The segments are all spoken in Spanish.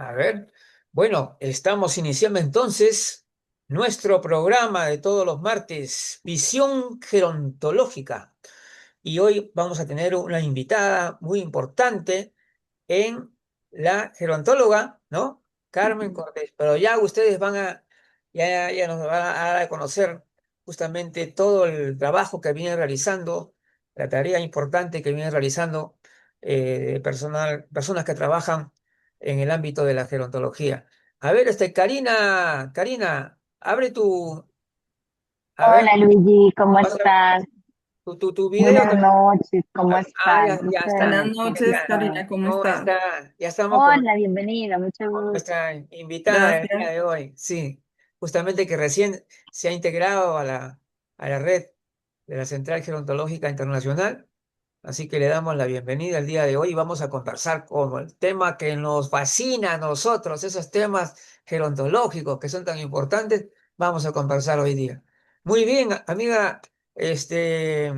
A ver, bueno, estamos iniciando entonces nuestro programa de todos los martes, Visión Gerontológica. Y hoy vamos a tener una invitada muy importante en la gerontóloga, ¿no? Carmen Ujú. Cortés. Pero ya ustedes ya nos van a dar a conocer justamente todo el trabajo que viene realizando, la tarea importante que viene realizando personas que trabajan en el ámbito de la gerontología. A ver, Karina, abre a ver, Hola Luigi, ¿cómo vas a- estás? tu video. Buenas noches, ¿cómo Ya, están? ya Muchas está. Buenas Ya noches, está. gracias. Karina, ¿cómo ¿Cómo estás? está? Ya estamos con Hola, bienvenida, mucho gusto. nuestra invitada del día Gracias. de hoy. Sí, justamente que recién se ha integrado a la red de la Central Gerontológica Internacional. Así que le damos la bienvenida el día de hoy y vamos a conversar como el tema que nos fascina a nosotros, esos temas gerontológicos que son tan importantes, vamos a conversar hoy día. Muy bien, amiga, este,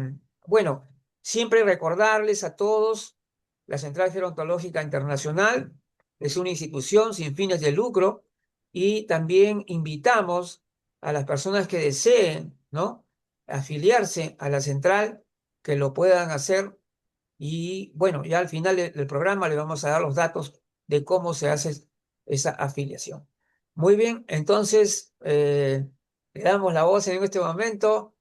bueno, siempre recordarles a todos, la Central Gerontológica Internacional es una institución sin fines de lucro y también invitamos a las personas que deseen, ¿no? Afiliarse a la central, que lo puedan hacer y bueno, ya al final del programa le vamos a dar los datos de cómo se hace esa afiliación. Muy bien, entonces le damos la voz en este momento.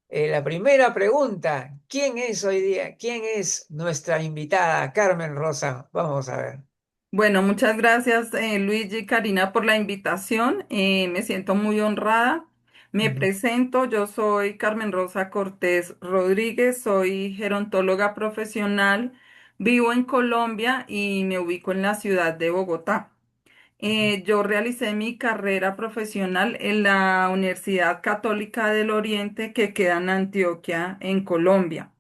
La primera pregunta, ¿quién es hoy día? ¿Quién es nuestra invitada, Carmen Rosa? Vamos a ver. Bueno, muchas gracias, Luigi y Karina, por la invitación. Me siento muy honrada. Me Ujú. presento, yo soy Carmen Rosa Cortés Rodríguez, soy gerontóloga profesional, vivo en Colombia y me ubico en la ciudad de Bogotá. Yo realicé mi carrera profesional en la Universidad Católica del Oriente que queda en Antioquia, en Colombia.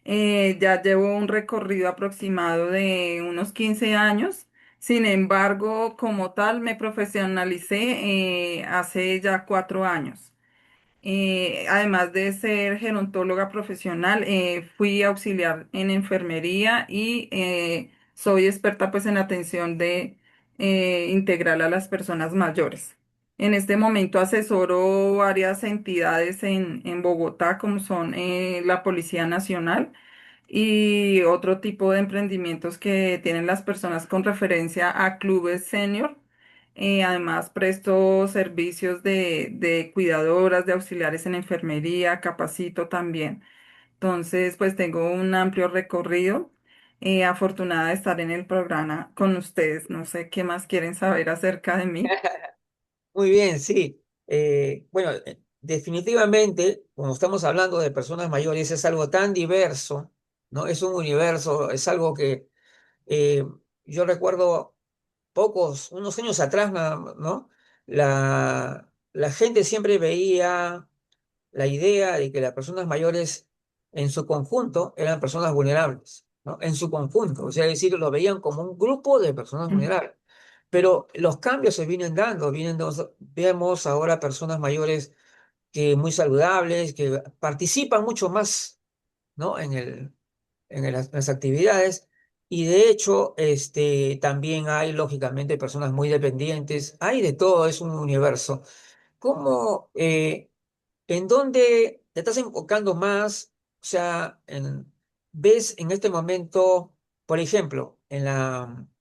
Ya llevo un recorrido aproximado de unos 15 años. Sin embargo, como tal, me profesionalicé hace ya 4 años. Además de ser gerontóloga profesional, fui auxiliar en enfermería y soy experta pues en atención de integral a las personas mayores. En este momento asesoro varias entidades en Bogotá, como son la Policía Nacional y otro tipo de emprendimientos que tienen las personas con referencia a clubes senior. Además, presto servicios de cuidadoras, de auxiliares en enfermería, capacito también. Entonces, pues tengo un amplio recorrido. Afortunada de estar en el programa con ustedes. No sé qué más quieren saber acerca de mí. Muy bien, sí. Bueno, definitivamente, como estamos hablando de personas mayores, es algo tan diverso, ¿no? Es un universo, es algo que eh, yo recuerdo unos años atrás, ¿no? La gente siempre veía la idea de que las personas mayores en su conjunto eran personas vulnerables, ¿no? En su conjunto, o sea, es decir, lo veían como un grupo de personas vulnerables. Pero los cambios se vienen dando, vemos ahora personas mayores que muy saludables, que participan mucho más, ¿no? Las actividades. Y de hecho, también hay, lógicamente, personas muy dependientes. Hay de todo, es un universo. ¿Cómo, en dónde te estás enfocando más? O sea, ¿ves en este momento, por ejemplo,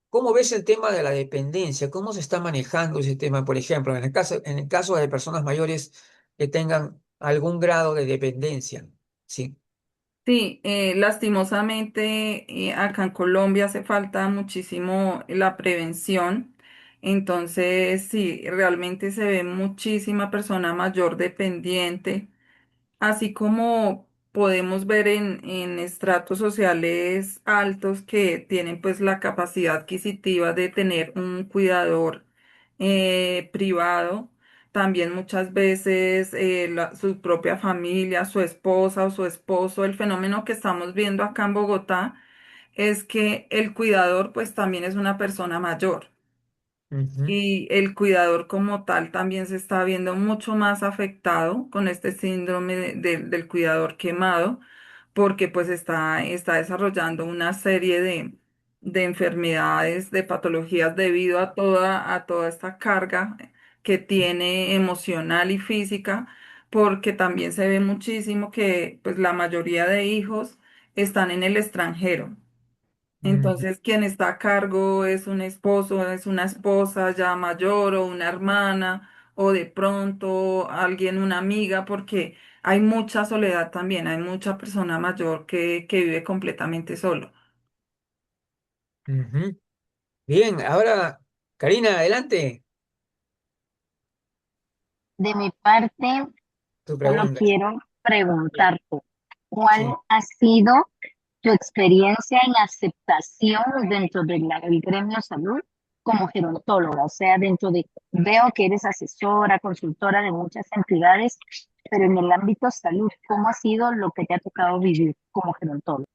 cómo ves el tema de la dependencia? ¿Cómo se está manejando ese tema, por ejemplo, en el caso de personas mayores que tengan algún grado de dependencia? Sí. Sí, lastimosamente acá en Colombia hace falta muchísimo la prevención. Entonces, sí, realmente se ve muchísima persona mayor dependiente. Así como podemos ver en estratos sociales altos que tienen pues la capacidad adquisitiva de tener un cuidador privado, también muchas veces su propia familia, su esposa o su esposo, el fenómeno que estamos viendo acá en Bogotá es que el cuidador pues también es una persona mayor. Ujú. Y el cuidador como tal también se está viendo mucho más afectado con este síndrome del cuidador quemado, porque pues está desarrollando una serie de enfermedades, de patologías debido a toda esta carga que tiene emocional y física, porque también se ve muchísimo que pues la mayoría de hijos están en el extranjero. Mm, Entonces, quien está a cargo es un esposo, es una esposa ya mayor o una hermana o de pronto alguien, una amiga, porque hay mucha soledad también, hay mucha persona mayor que vive completamente solo. ujú. Bien, ahora, Karina, adelante, De mi parte, tu solo pregunta. quiero preguntarte, ¿cuál Sí. ha sido tu experiencia en aceptación dentro del gremio salud como gerontóloga? O sea, veo que eres asesora, consultora de muchas entidades, pero en el ámbito salud, ¿cómo ha sido lo que te ha tocado vivir como gerontóloga?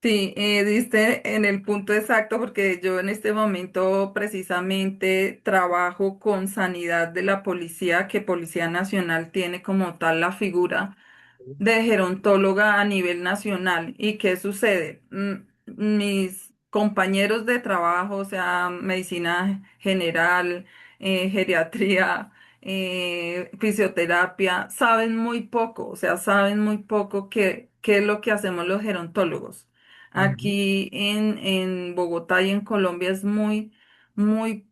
Sí, diste en el punto exacto porque yo en este momento precisamente trabajo con sanidad de la policía, que Policía Nacional tiene como tal la figura de gerontóloga a nivel nacional. ¿Y qué sucede? Mis compañeros de trabajo, o sea, medicina general, geriatría, fisioterapia, saben muy poco, o sea, saben muy poco qué es lo que hacemos los gerontólogos. Ujú, Aquí en Bogotá y en Colombia es muy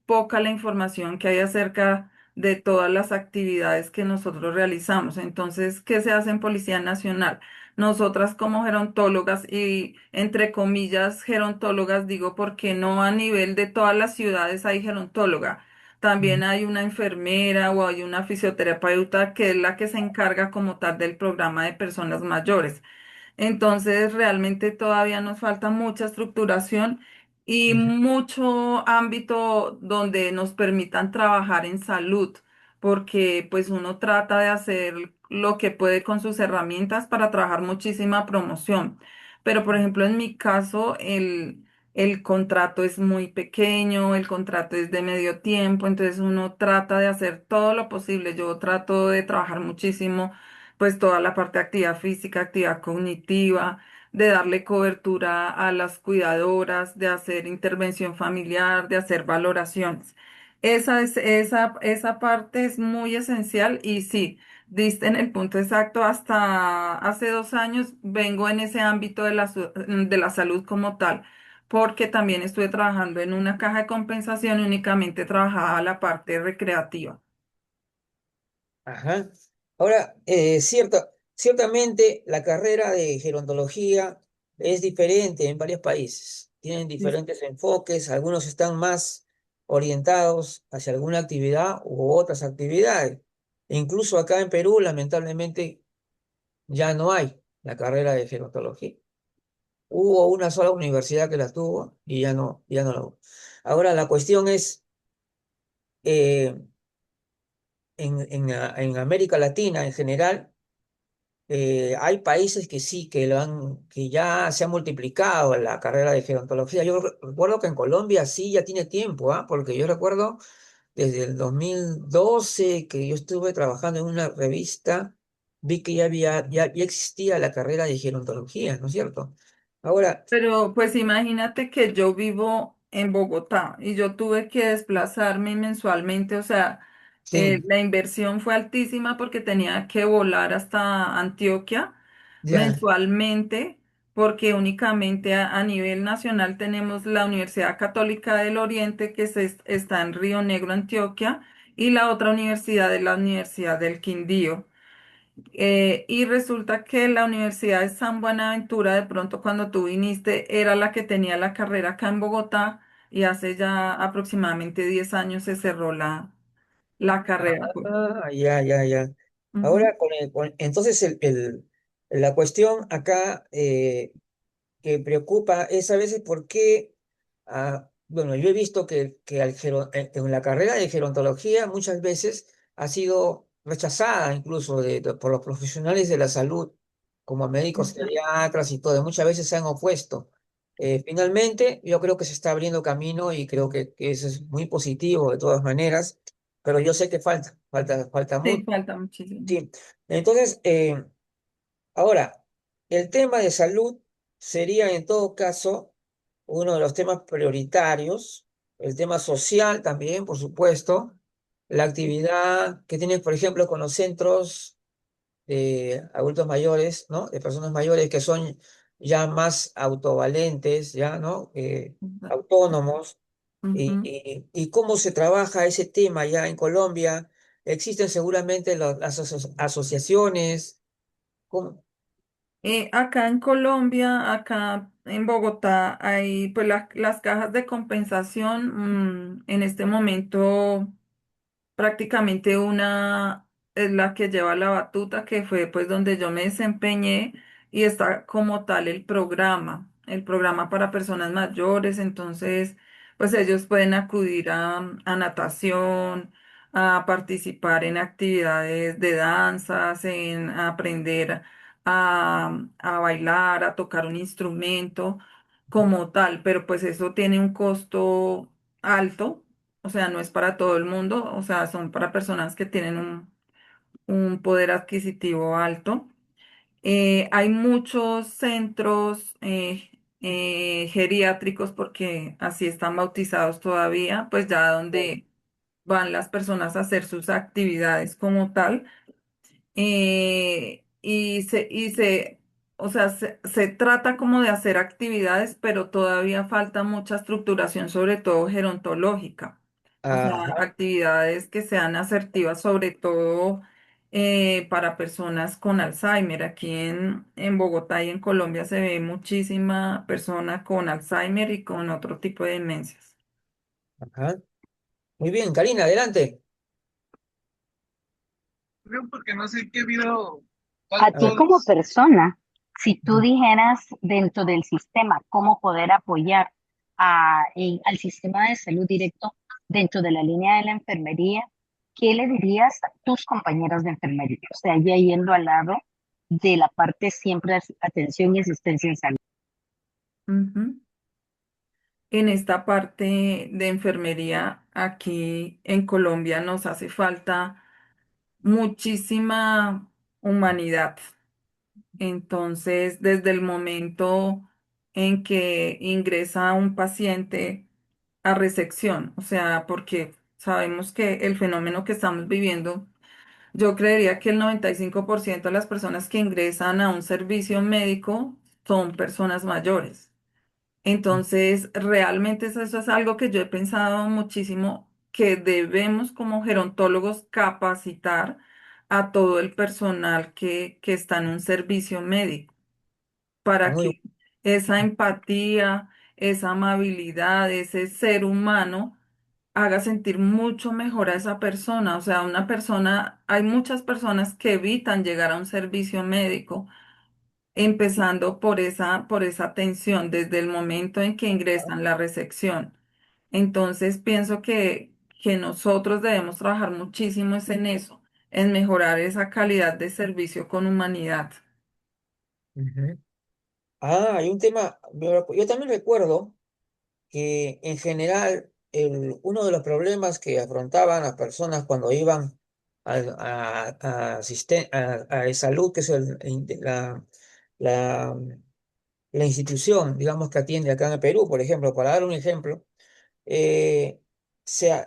poca la información que hay acerca de todas las actividades que nosotros realizamos. Entonces, ¿qué se hace en Policía Nacional? Nosotras como gerontólogas y entre comillas gerontólogas, digo porque no a nivel de todas las ciudades hay gerontóloga. ujú, También hay una enfermera o hay una fisioterapeuta que es la que se encarga como tal del programa de personas mayores. Entonces, realmente todavía nos falta mucha estructuración y ujú, mucho ámbito donde nos permitan trabajar en salud, porque pues uno trata de hacer lo que puede con sus herramientas para trabajar muchísima promoción. Pero, por ejemplo, en mi caso, el contrato es muy pequeño, el contrato es de medio tiempo, entonces uno trata de hacer todo lo posible. Yo trato de trabajar muchísimo pues toda la parte de actividad física, actividad cognitiva, de darle cobertura a las cuidadoras, de hacer intervención familiar, de hacer valoraciones. Esa parte es muy esencial y sí, diste en el punto exacto. Hasta hace 2 años vengo en ese ámbito de la salud como tal, porque también estuve trabajando en una caja de compensación y únicamente trabajaba la parte recreativa. ajá. Ahora, ciertamente la carrera de gerontología es diferente en varios países. Tienen diferentes enfoques, algunos están más orientados hacia alguna actividad u otras actividades. E incluso acá en Perú, lamentablemente, ya no hay la carrera de gerontología. Hubo una sola universidad que la tuvo y ya no la hubo. Ahora, la cuestión es, eh, en América Latina en general, hay países que sí, que ya se ha multiplicado la carrera de gerontología. Yo recuerdo que en Colombia sí ya tiene tiempo, ¿ah? Porque yo recuerdo desde el 2012 que yo estuve trabajando en una revista, vi que ya existía la carrera de gerontología, ¿no es cierto? Ahora, Pero pues imagínate que yo vivo en Bogotá y yo tuve que desplazarme mensualmente, o sea, sí, la inversión fue altísima porque tenía que volar hasta Antioquia ya. mensualmente, porque únicamente a nivel nacional tenemos la Universidad Católica del Oriente está en Río Negro, Antioquia, y la otra universidad es la Universidad del Quindío. Y resulta que la Universidad de San Buenaventura, de pronto cuando tú viniste, era la que tenía la carrera acá en Bogotá y hace ya aproximadamente 10 años se cerró la carrera. Ya. Ujú. Ahora, entonces la cuestión acá, que preocupa es a veces por qué, bueno, yo he visto que en la carrera de gerontología muchas veces ha sido rechazada incluso por los profesionales de la salud, como médicos geriatras y todo, muchas veces se han opuesto. Finalmente, yo creo que se está abriendo camino y creo que eso es muy positivo de todas maneras, pero yo sé que falta Sí, mucho. falta muchísimo. Sí. Entonces, ahora, el tema de salud sería en todo caso uno de los temas prioritarios, el tema social también, por supuesto, la actividad que tienes, por ejemplo, con los centros de adultos mayores, ¿no? De personas mayores que son ya más autovalentes, ya, ¿no? Autónomos, Ujú. y cómo se trabaja ese tema ya en Colombia. Existen seguramente las asociaciones. ¿Cómo? Acá en Colombia, acá en Bogotá, hay pues las cajas de compensación. En este momento prácticamente una es la que lleva la batuta, que fue pues donde yo me desempeñé y está como tal el programa para personas mayores. Entonces pues ellos pueden acudir a natación, a participar en actividades de danzas, en aprender a bailar, a tocar un instrumento como tal, pero pues eso tiene un costo alto, o sea, no es para todo el mundo, o sea, son para personas que tienen un poder adquisitivo alto. Hay muchos centros geriátricos, porque así están bautizados todavía, pues ya donde van las personas a hacer sus actividades como tal. O sea, se trata como de hacer actividades, pero todavía falta mucha estructuración, sobre todo gerontológica. O sea, Ajá, actividades que sean asertivas, sobre todo para personas con Alzheimer. Aquí en Bogotá y en Colombia se ve muchísima persona con Alzheimer y con otro tipo de demencias. ajá. Muy bien, Karina, adelante. Creo porque no sé qué video, cuál A de A ti ver. como todos. persona, si tú dijeras dentro del sistema cómo poder apoyar al sistema de salud directo dentro de la línea de la enfermería, ¿qué le dirías a tus compañeros de enfermería? O sea, ya yendo al lado de la parte siempre de atención y asistencia en salud. Ujú. En esta parte de enfermería, aquí en Colombia nos hace falta muchísima humanidad. Entonces, desde el momento en que ingresa un paciente a recepción, o sea, porque sabemos que el fenómeno que estamos viviendo, yo creería que el 95% de las personas que ingresan a un servicio médico son personas mayores. Entonces, realmente eso es algo que yo he pensado muchísimo, que debemos como gerontólogos capacitar a todo el personal que está en un servicio médico, para Muy, que esa empatía, esa amabilidad, ese ser humano haga sentir mucho mejor a esa persona. O sea, una persona, hay muchas personas que evitan llegar a un servicio médico, empezando por esa atención desde el momento en que ingresan la recepción. Entonces, pienso que nosotros debemos trabajar muchísimo es en eso, en mejorar esa calidad de servicio con humanidad. ujú. Hay un tema, yo también recuerdo que en general uno de los problemas que afrontaban las personas cuando iban a salud, que es la, la institución, digamos, que atiende acá en el Perú, por ejemplo, para dar un ejemplo, eh,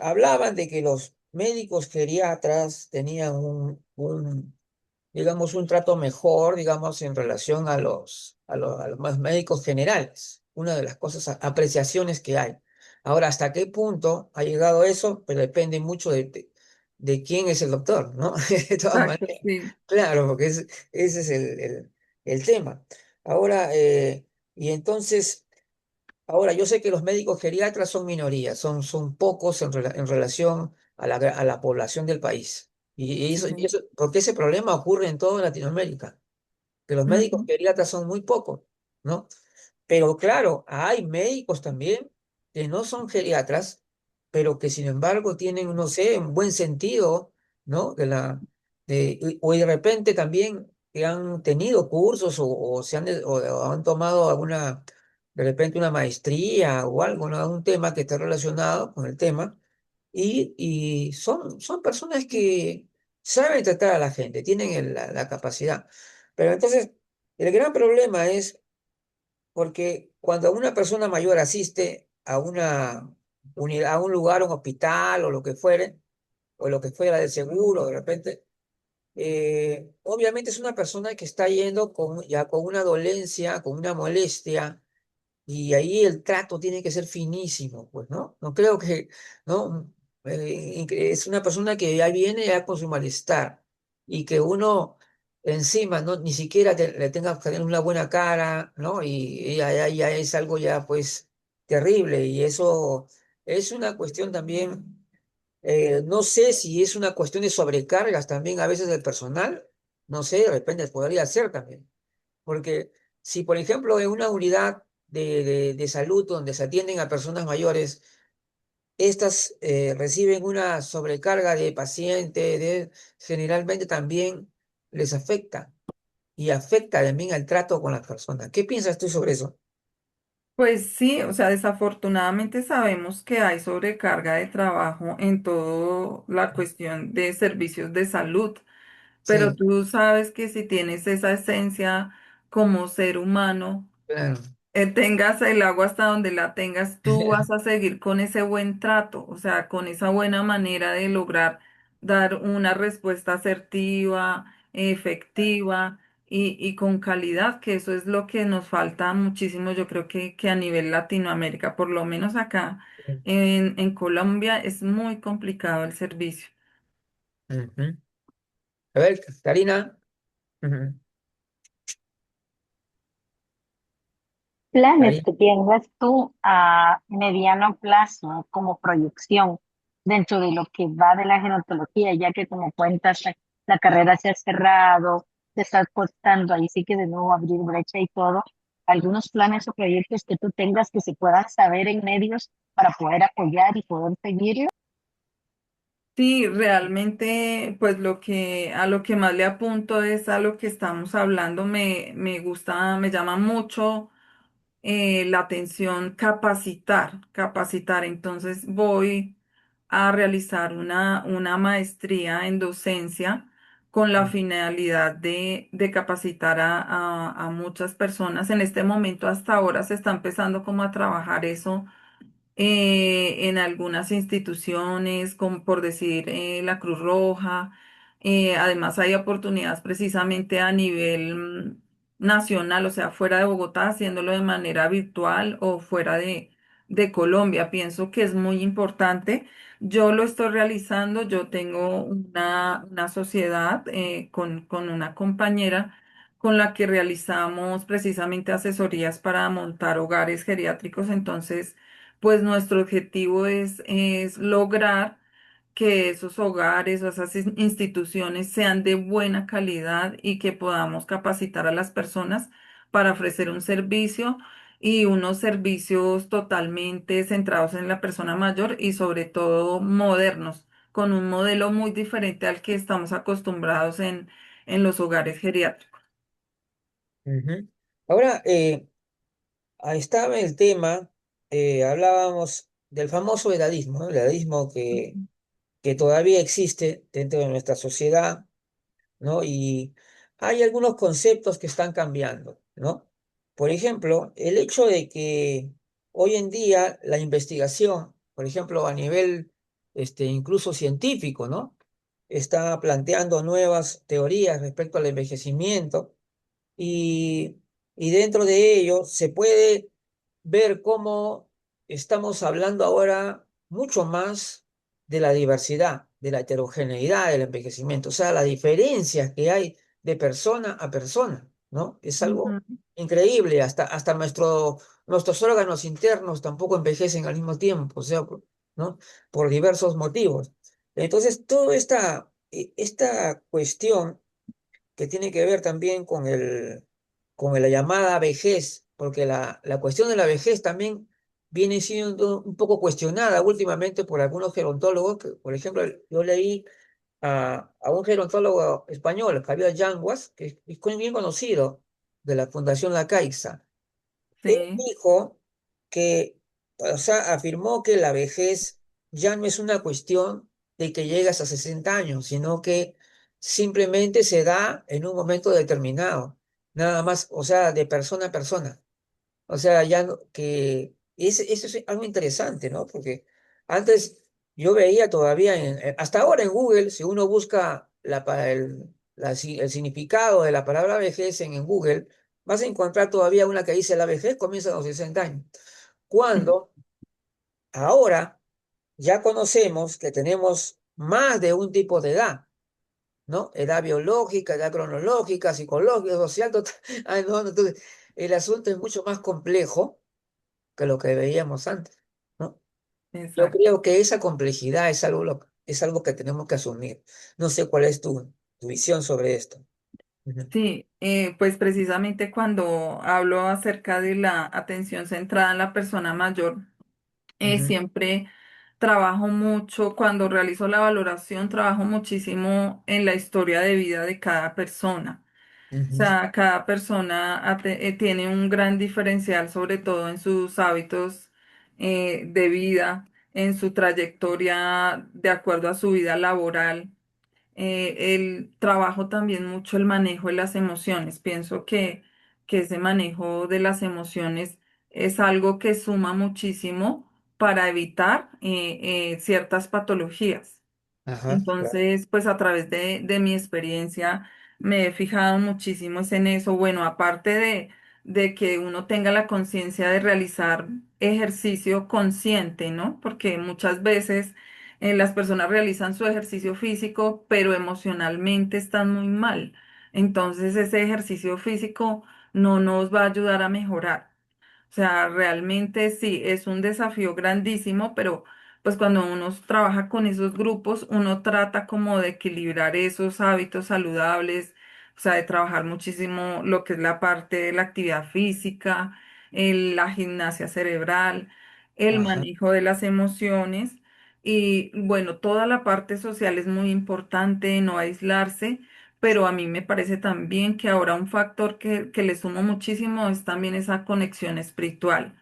hablaban de que los médicos geriatras tenían digamos, un trato mejor, digamos, en relación a los más médicos generales. Una de las cosas, apreciaciones que hay. Ahora, ¿hasta qué punto ha llegado eso? Pues depende mucho de quién es el doctor, ¿no? De todas Exacto, maneras. sí. Claro, porque ese es el tema. Ahora, y entonces, ahora yo sé que los médicos geriatras son minorías, son pocos en relación a la población del país. Sí. Porque ese problema ocurre en toda Latinoamérica, que los médicos Ujú. geriatras son muy pocos, ¿no? Pero claro, hay médicos también que no son geriatras, pero que sin embargo tienen, no sé, un buen sentido, ¿no? O de repente también que han tenido cursos o han tomado de repente una maestría o algo, ¿no? Un tema que esté relacionado con el tema. Y son personas que saben tratar a la gente, tienen la capacidad. Pero entonces, el gran problema es porque cuando una persona mayor asiste a una unidad, a un lugar, un hospital o lo que fuere, o lo que fuera del seguro, de repente, obviamente es una persona que está yendo ya con una dolencia, con una molestia, y ahí el trato tiene que ser finísimo, pues, ¿no? No creo que, ¿no? Es una persona que ya viene ya con su malestar y que uno encima, ¿no? Ni siquiera le tenga que tener una buena cara, ¿no? Y ya es algo ya, pues, terrible y eso es una cuestión también, no sé si es una cuestión de sobrecargas también a veces del personal, no sé, de repente podría ser también. Porque si, por ejemplo, en una unidad de salud donde se atienden a personas mayores, estas reciben una sobrecarga de pacientes, generalmente también les afecta y afecta también al trato con las personas. ¿Qué piensas tú sobre eso? Pues sí, o sea, desafortunadamente sabemos que hay sobrecarga de trabajo en toda la cuestión de servicios de salud, pero Sí, tú sabes que si tienes esa esencia como ser humano, claro. tengas el agua hasta donde la tengas, tú vas a seguir con ese buen trato, o sea, con esa buena manera de lograr dar una respuesta asertiva, efectiva y con calidad, que eso es lo que nos falta muchísimo, yo creo que a nivel Latinoamérica, por lo menos acá en Colombia, es muy complicado el servicio. Ujú. A ver, Karina. Ujú. Planes Karina. que tengas tú a mediano plazo como proyección dentro de lo que va de la gerontología, ya que como cuentas, la carrera se ha cerrado, te está costando ahí sí que de nuevo abrir brecha y todo. Algunos planes o proyectos que tú tengas que se puedan saber en medios para poder apoyar y poder seguir. Sí, realmente, pues lo que a lo que más le apunto es a lo que estamos hablando. Me gusta, me llama mucho la atención capacitar. Entonces voy a realizar una maestría en docencia con la finalidad de capacitar a muchas personas. En este momento, hasta ahora, se está empezando como a trabajar eso en algunas instituciones, como por decir la Cruz Roja. Además, hay oportunidades precisamente a nivel nacional, o sea, fuera de Bogotá, haciéndolo de manera virtual o fuera de Colombia. Pienso que es muy importante. Yo lo estoy realizando, yo tengo una sociedad con una compañera con la que realizamos precisamente asesorías para montar hogares geriátricos. Entonces, pues nuestro objetivo es lograr que esos hogares o esas instituciones sean de buena calidad y que podamos capacitar a las personas para ofrecer un servicio y unos servicios totalmente centrados en la persona mayor y sobre todo modernos, con un modelo muy diferente al que estamos acostumbrados en los hogares geriátricos. Ujú. Ahora, ahí estaba el tema, hablábamos del famoso edadismo, ¿no? El edadismo que todavía existe dentro de nuestra sociedad, ¿no? Y hay algunos conceptos que están cambiando, ¿no? Por ejemplo, el hecho de que hoy en día la investigación, por ejemplo, a nivel incluso científico, ¿no? Está planteando nuevas teorías respecto al envejecimiento y, y dentro de ello se puede ver cómo estamos hablando ahora mucho más de la diversidad, de la heterogeneidad del envejecimiento, o sea, las diferencias que hay de persona a persona, ¿no? Es algo Ujú. increíble, hasta nuestros órganos internos tampoco envejecen al mismo tiempo, o sea, ¿no? Por diversos motivos. Entonces, toda esta cuestión que tiene que ver también con la llamada vejez, porque la cuestión de la vejez también viene siendo un poco cuestionada últimamente por algunos gerontólogos, que, por ejemplo, yo leí a un gerontólogo español, Javier Yanguas, que es bien conocido de la Fundación La Caixa. Él Sí. dijo que, o sea, afirmó que la vejez ya no es una cuestión de que llegas a 60 años, sino que simplemente se da en un momento determinado, nada más, o sea, de persona a persona. O sea, ya que eso es algo interesante, ¿no? Porque antes yo veía todavía, hasta ahora en Google, si uno busca el significado de la palabra vejez en Google, vas a encontrar todavía una que dice la vejez comienza a los 60 años. Cuando ahora ya conocemos que tenemos más de un tipo de edad, ¿no? Edad biológica, edad cronológica, psicológica, social, total. Ay, no, entonces, el asunto es mucho más complejo que lo que veíamos antes, ¿no? Yo Exacto. creo que esa complejidad es algo, es algo que tenemos que asumir. No sé cuál es tu visión sobre esto. Ujú, Sí, pues precisamente cuando hablo acerca de la atención centrada en la persona mayor, ujú, siempre trabajo mucho, cuando realizo la valoración, trabajo muchísimo en la historia de vida de cada persona. O ujú. sea, cada persona tiene un gran diferencial, sobre todo en sus hábitos de vida, en su trayectoria de acuerdo a su vida laboral. El trabajo también mucho el manejo de las emociones. Pienso que ese manejo de las emociones es algo que suma muchísimo para evitar ciertas patologías. Ajá, claro. Entonces, pues a través de mi experiencia me he fijado muchísimo es en eso. Bueno, aparte de que uno tenga la conciencia de realizar ejercicio consciente, ¿no? Porque muchas veces las personas realizan su ejercicio físico, pero emocionalmente están muy mal. Entonces, ese ejercicio físico no nos va a ayudar a mejorar. O sea, realmente sí, es un desafío grandísimo, pero pues cuando uno trabaja con esos grupos, uno trata como de equilibrar esos hábitos saludables, o sea, de trabajar muchísimo lo que es la parte de la actividad física, la gimnasia cerebral, el Ajá. manejo de las emociones y bueno, toda la parte social es muy importante, no aislarse. Pero a mí me parece también que ahora un factor que le sumo muchísimo es también esa conexión espiritual.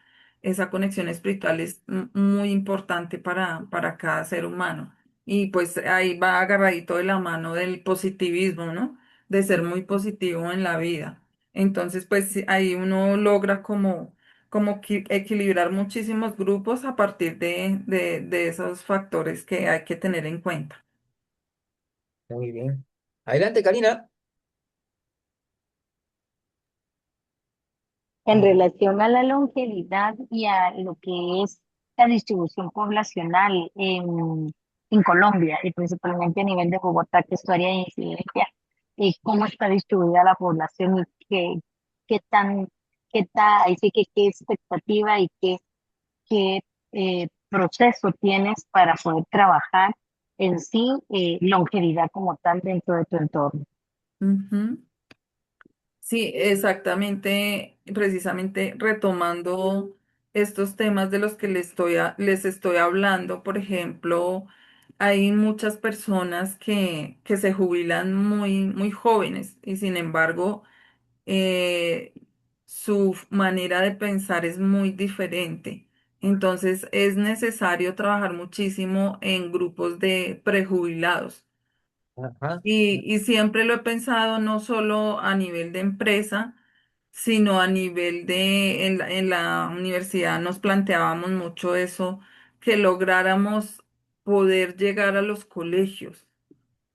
Esa conexión espiritual es muy importante para cada ser humano. Y pues ahí va agarradito de la mano del positivismo, ¿no? De ser muy positivo en la vida. Entonces, pues sí, ahí uno logra como equilibrar muchísimos grupos a partir de esos factores que hay que tener en cuenta. Muy bien. Adelante, Karina. En Mm, relación a la longevidad y a lo que es la distribución poblacional en Colombia, y principalmente a nivel de Bogotá, que es tu área de incidencia, cómo está distribuida la población y qué tan, ahí sí que qué expectativa y qué proceso tienes para poder trabajar en sí longevidad como tal dentro de tu entorno. Ujú. Sí, exactamente, precisamente retomando estos temas de los que les estoy hablando, por ejemplo, hay muchas personas que se jubilan muy jóvenes y sin embargo eh, su manera de pensar es muy diferente. Entonces es necesario trabajar muchísimo en grupos de prejubilados. ajá. Y siempre lo he pensado no solo a nivel de empresa, sino a nivel en la universidad nos planteábamos mucho eso, que lográramos poder llegar a los colegios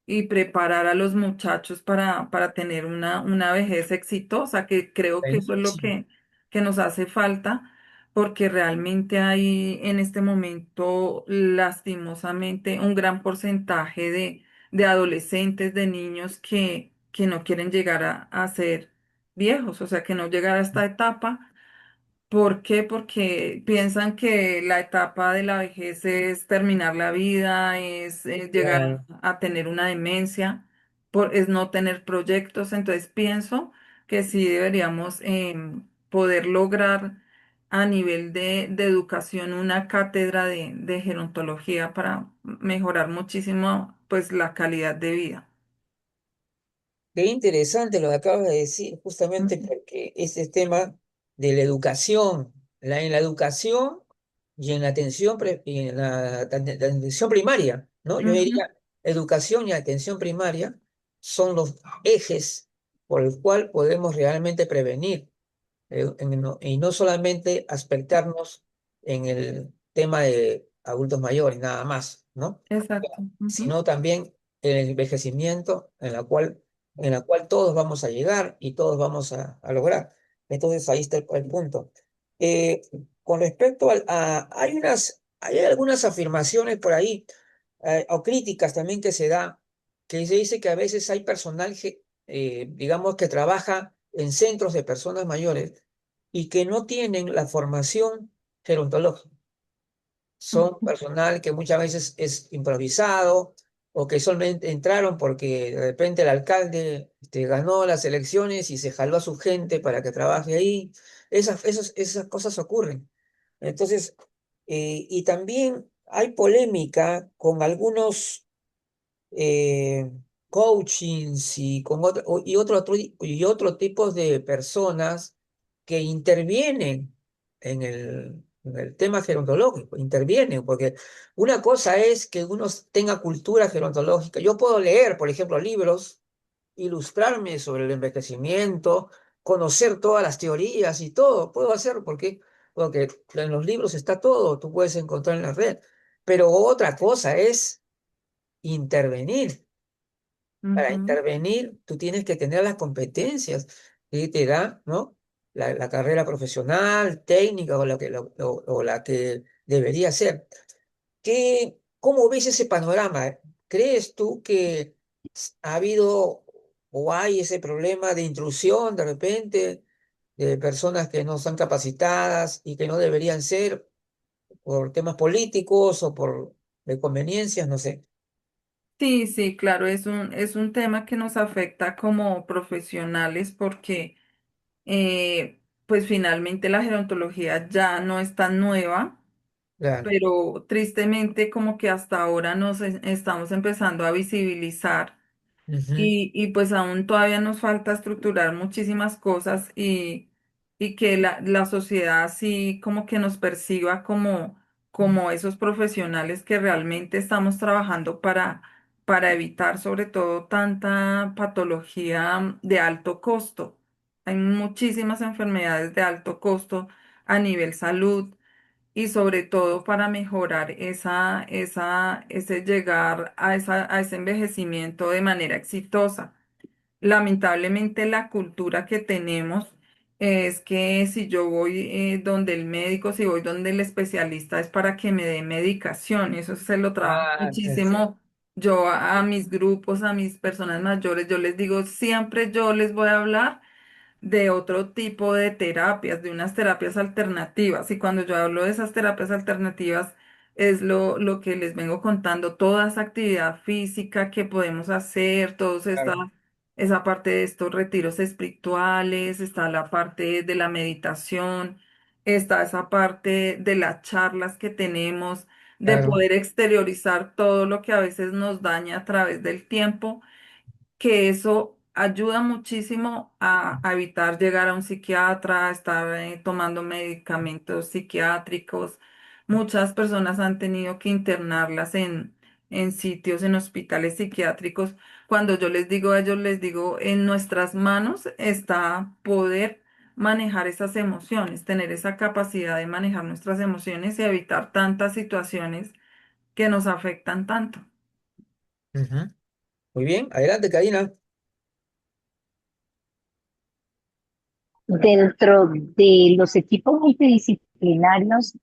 y preparar a los muchachos para tener una vejez exitosa, que creo que eso es lo Buenísimo. que nos hace falta, porque realmente hay en este momento, lastimosamente, un gran porcentaje de adolescentes, de niños que no quieren llegar a ser viejos, o sea, que no llegar a esta etapa. ¿Por qué? Porque piensan que la etapa de la vejez es terminar la vida, es llegar Claro. a tener una demencia, es no tener proyectos. Entonces pienso que sí deberíamos poder lograr a nivel de educación una cátedra de gerontología para mejorar muchísimo pues la calidad de vida. Qué interesante lo que acabas de decir, justamente Ujú, porque ese tema de la educación, en la educación y en la atención, y en la atención primaria, ¿no? Yo ujú, diría, educación y atención primaria son los ejes por el cual podemos realmente prevenir. y no solamente aspectarnos en el tema de adultos mayores, nada más, ¿no? Exacto. Ujú, Sino también el envejecimiento en la cual todos vamos a llegar y todos vamos a lograr. Entonces ahí está el punto. Eh, con respecto hay algunas afirmaciones por ahí, o críticas también que se da, que se dice que a veces hay personal, digamos, que trabaja en centros de personas mayores y que no tienen la formación gerontológica. Son ujú. personal que muchas veces es improvisado o que solamente entraron porque de repente el alcalde ganó las elecciones y se jaló a su gente para que trabaje ahí. Esas cosas ocurren. Entonces, y también hay polémica con algunos eh, coachings y, y otro tipo de personas que intervienen en el tema gerontológico, intervienen, porque una cosa es que uno tenga cultura gerontológica. Yo puedo leer, por ejemplo, libros, ilustrarme sobre el envejecimiento, conocer todas las teorías y todo, puedo hacer porque en los libros está todo, tú puedes encontrar en la red. Pero otra cosa es intervenir. Para Ujú. intervenir, tú tienes que tener las competencias que te da, ¿no? La carrera profesional, técnica o la que debería ser. ¿Cómo ves ese panorama? ¿Crees tú que ha habido o hay ese problema de intrusión de repente de personas que no están capacitadas y que no deberían ser por temas políticos o por de conveniencias, no sé? Sí, sí, claro, es un tema que nos afecta como profesionales porque pues finalmente la gerontología ya no es tan nueva, Claro. pero tristemente como que hasta ahora estamos empezando a visibilizar. Ujú, Y pues aún todavía nos falta estructurar muchísimas cosas y que la sociedad así como que nos perciba como esos profesionales que realmente estamos trabajando para evitar sobre todo tanta patología de alto costo. Hay muchísimas enfermedades de alto costo a nivel salud y sobre todo para mejorar ese llegar a ese envejecimiento de manera exitosa. Lamentablemente la cultura que tenemos es que si yo voy donde el médico, si voy donde el especialista es para que me dé medicación, y eso se lo trabajo ah, es- muchísimo. Yo a mis grupos, a mis personas mayores, yo les digo, siempre yo les voy a hablar de otro tipo de terapias, de unas terapias alternativas. Y cuando yo hablo de esas terapias alternativas, es lo que les vengo contando, toda esa actividad física que podemos hacer, claro, esa parte de estos retiros espirituales, está la parte de la meditación, está esa parte de las charlas que tenemos, de claro, poder exteriorizar todo lo que a veces nos daña a través del tiempo, que eso ayuda muchísimo a evitar llegar a un psiquiatra, estar tomando medicamentos psiquiátricos. Muchas personas han tenido que internarlas en sitios, en hospitales psiquiátricos. Cuando yo les digo a ellos, les digo, en nuestras manos está poder manejar esas emociones, tener esa capacidad de manejar nuestras emociones y evitar tantas situaciones que nos afectan tanto. ujú. Muy bien, adelante, Karina. Dentro de los equipos multidisciplinarios,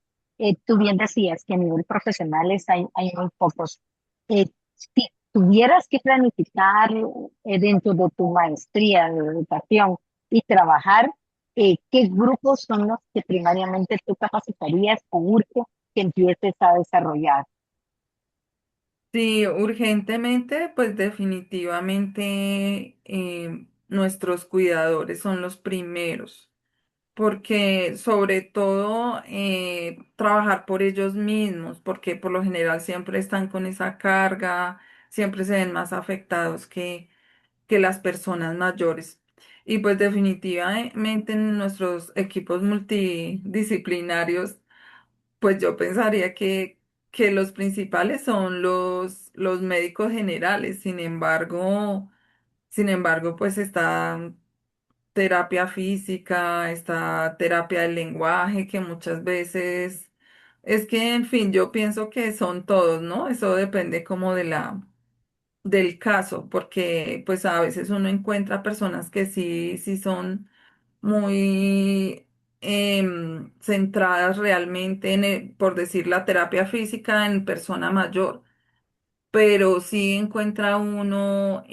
tú bien decías que a nivel profesionales hay muy pocos. Si tuvieras que planificar dentro de tu maestría de educación y trabajar, ¿qué grupos son los que primariamente tú capacitarías o urge que empieces a desarrollar? Sí, urgentemente, pues definitivamente nuestros cuidadores son los primeros, porque sobre todo trabajar por ellos mismos, porque por lo general siempre están con esa carga, siempre se ven más afectados que las personas mayores. Y pues definitivamente en nuestros equipos multidisciplinarios pues yo pensaría que los principales son los médicos generales, sin embargo, pues está terapia física, está terapia del lenguaje, que muchas veces es que, en fin, yo pienso que son todos, ¿no? Eso depende como del caso, porque pues a veces uno encuentra personas que sí son muy centradas realmente en, por decir, la terapia física en persona mayor, pero sí encuentra uno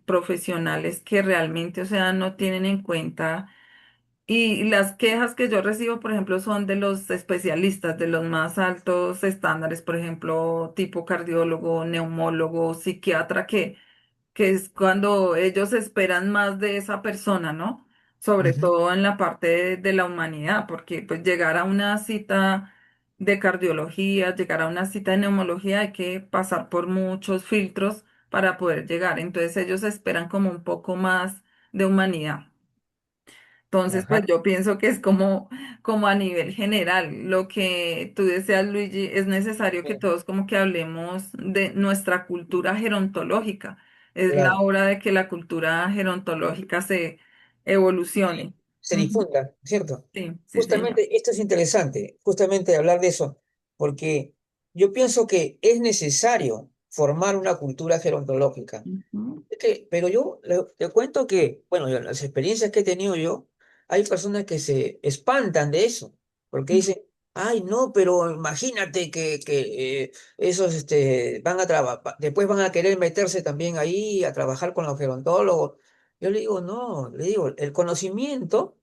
profesionales que realmente, o sea, no tienen en cuenta. Y las quejas que yo recibo, por ejemplo, son de los especialistas, de los más altos estándares, por ejemplo, tipo cardiólogo, neumólogo, psiquiatra, que es cuando ellos esperan más de esa persona, ¿no? Sobre Ujú. todo en la parte de la humanidad, porque pues llegar a una cita de cardiología, llegar a una cita de neumología, hay que pasar por muchos filtros para poder llegar. Entonces ellos esperan como un poco más de humanidad. Entonces, Ajá, pues yo pienso que es como a nivel general. Lo que tú deseas, Luigi, es necesario que sí, todos como que hablemos de nuestra cultura gerontológica. Es la claro. hora de que la cultura gerontológica se evolucione. Se Ujú. difunda, ¿cierto? Sí, sí, señor. Justamente esto es interesante, justamente hablar de eso, porque yo pienso que es necesario formar una cultura gerontológica. Ujú, Pero yo le cuento que, bueno, las experiencias que he tenido yo, hay personas que se espantan de eso, porque dicen, ay, no, pero imagínate que esos van a trabajar, después van a querer meterse también ahí a trabajar con los gerontólogos. Yo le digo, no, le digo, el conocimiento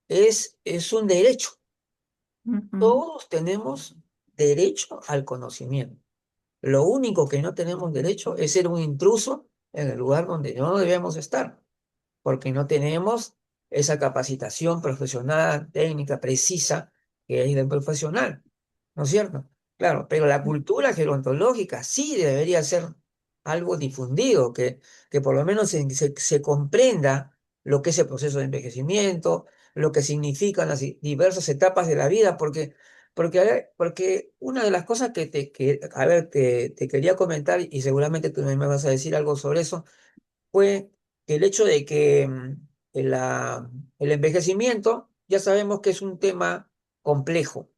es un derecho. ujú, Todos tenemos derecho al conocimiento. Lo único que no tenemos derecho es ser un intruso en el lugar donde no debemos estar, porque no tenemos esa capacitación profesional, técnica, precisa que es del profesional, ¿no es cierto? Claro, pero la cultura gerontológica sí debería ser algo difundido, que por lo menos se comprenda lo que es el proceso de envejecimiento, lo que significan las diversas etapas de la vida, porque, a ver, porque una de las cosas a ver, te quería comentar, y seguramente tú me vas a decir algo sobre eso, fue el hecho de que el envejecimiento ya sabemos que es un tema complejo,